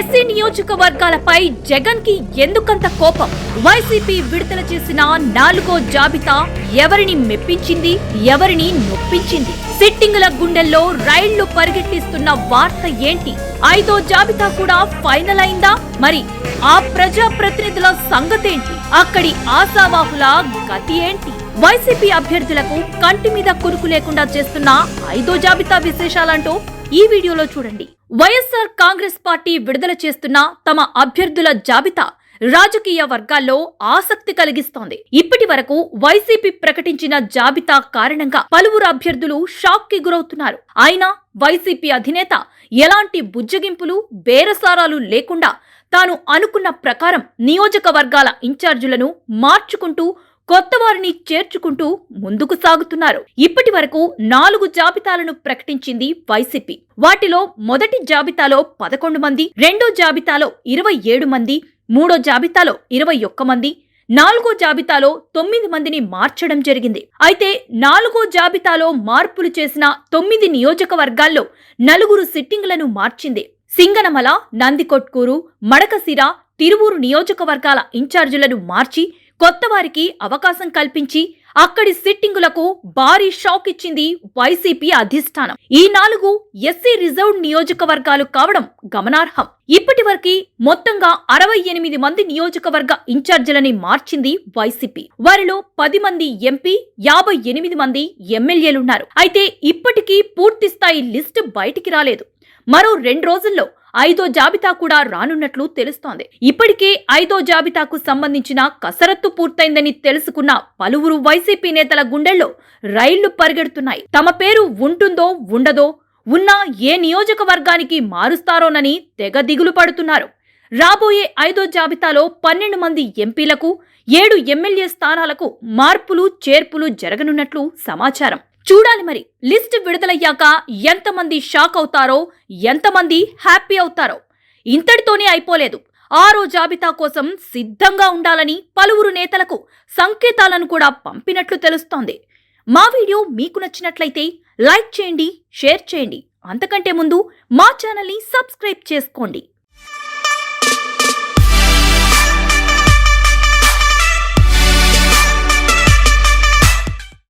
SC నియోజకవర్గాలపై Jagan కి ఎందుకంత కోపం? వైసీపీ విడుదల చేసిన 4వ జాబితా ఎవరిని మెప్పించింది, ఎవరిని నొప్పించింది? సిట్టింగుల గుండెల్లో రైళ్లు పరిగెట్టిస్తున్న వార్త ఏంటి? 5వ జాబితా కూడా ఫైనల్ అయిందా? మరి ఆ ప్రజా ప్రతినిధుల సంగతేంటి? అక్కడి ఆశావాహుల గతి ఏంటి? వైసీపీ అభ్యర్థులకు కంటి మీద కురుకు లేకుండా చేస్తున్న 5వ జాబితా విశేషాలంటూ ఈ వీడియోలో చూడండి. వైఎస్ఆర్ కాంగ్రెస్ పార్టీ విడుదల చేస్తున్న తమ అభ్యర్థుల జాబితా రాజకీయ వర్గాల్లో ఆసక్తి కలిగిస్తోంది. ఇప్పటి వరకు వైసీపీ ప్రకటించిన జాబితా కారణంగా పలువురు అభ్యర్థులు షాక్ కి గురవుతున్నారు. అయినా వైసీపీ అధినేత ఎలాంటి బుజ్జగింపులు, బేరసారాలు లేకుండా తాను అనుకున్న ప్రకారం నియోజకవర్గాల ఇన్ఛార్జీలను మార్చుకుంటూ కొత్త వారిని చేర్చుకుంటూ ముందుకు సాగుతున్నారు. ఇప్పటి వరకు 4 జాబితాలను ప్రకటించింది వైసీపీ. వాటిలో మొదటి జాబితాలో 11 మంది, రెండో జాబితాలో 27 మంది, మూడో జాబితాలో 21 మంది, 4వ జాబితాలో 9 మందిని మార్చడం జరిగింది. అయితే 4వ జాబితాలో మార్పులు చేసిన 9 నియోజకవర్గాల్లో 4 సిట్టింగులను మార్చింది. సింగనమల, నందికొట్కూరు, మడకశిర, తిరువూరు నియోజకవర్గాల ఇన్ఛార్జీలను మార్చి కొత్త వారికి అవకాశం కల్పించి అక్కడి సిట్టింగులకు భారీ షాక్ ఇచ్చింది వైసీపీ అధిష్టానం. ఈ 4 ఎస్సీ రిజర్వ్డ్ నియోజకవర్గాలు కావడం గమనార్హం. ఇప్పటి వరకు మొత్తంగా 68 మంది నియోజకవర్గ ఇన్ఛార్జీలని మార్చింది వైసీపీ. వారిలో 10 మంది ఎంపీ, 58 మంది ఎమ్మెల్యేలున్నారు. అయితే ఇప్పటికీ పూర్తి స్థాయి లిస్టు బయటికి రాలేదు. మరో 2 రోజుల్లో 5వ జాబితా కూడా రానున్నట్లు తెలుస్తోంది. ఇప్పటికే 5వ జాబితాకు సంబంధించిన కసరత్తు పూర్తయిందని తెలుసుకున్న పలువురు వైసీపీ నేతల గుండెల్లో రైళ్లు పరిగెడుతున్నాయి. తమ పేరు ఉంటుందో ఉండదో, ఉన్నా ఏ నియోజకవర్గానికి మారుస్తారోనని తెగ దిగులు పడుతున్నారు. రాబోయే 5వ జాబితాలో 12 మంది ఎంపీలకు, 7 ఎమ్మెల్యే స్థానాలకు మార్పులు, చేర్పులు జరగనున్నట్లు సమాచారం. చూడాలి మరి లిస్ట్ విడుదలయ్యాక ఎంతమంది షాక్ అవుతారో, ఎంతమంది హ్యాపీ అవుతారో. ఇంతటితోనే అయిపోలేదు. 6వ జాబితా కోసం సిద్ధంగా ఉండాలని పలువురు నేతలకు సంకేతాలను కూడా పంపినట్లు తెలుస్తోంది. మా వీడియో మీకు నచ్చినట్లయితే లైక్ చేయండి, షేర్ చేయండి. అంతకంటే ముందు మా ఛానల్ని సబ్స్క్రైబ్ చేసుకోండి.